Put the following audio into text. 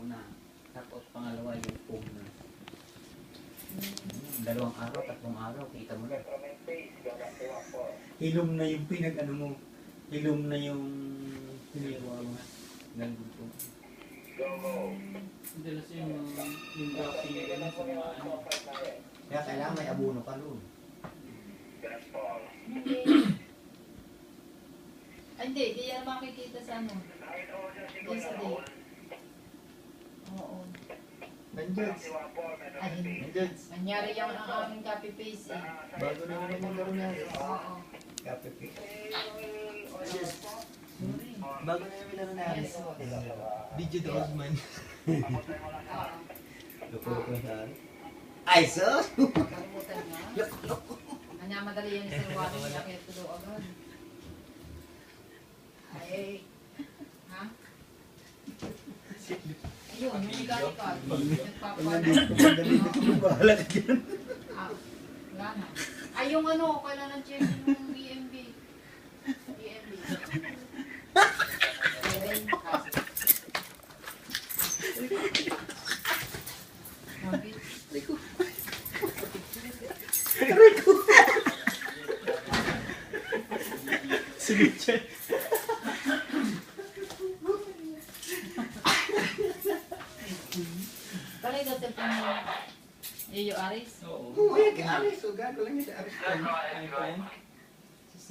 una. Tapos pangalawa yung foam na. 2 araw, 3 araw, kita mo na. Hilom na yung pinag-ano mo. Hilom na yung pinagawa mo. Nagbuto. Dalas yung dropping nila sa mga ano. Kaya kailangan may abono ka doon. Hindi, di yan makikita sa ano. Doon sa date. Oo. Nandiyan. Ay, hindi. Nandiyan. Nangyari yung ang aming copy-paste eh. Bago na naman yung laro niya. Oo. Kape. Sorry. Bago na naman laro niya. Yes, boss. Video the old man. Oo. Lupuro ko saan. Ay, sus! Kalimutan nga. Kanya madali yan sa ruwanan niya kaya tulo agad. Ay. Ha? Ayun, yung ikaw-ikaw. Bahala ka dyan. Ah, wala na. Ay, yung ano, kailangan check yung EMB. EMB. Sige, check. Kali daw telepon mo. Iyo Aris. Oo. Oo, yan kay Aris. So, gago lang yun si Aris. iPhone.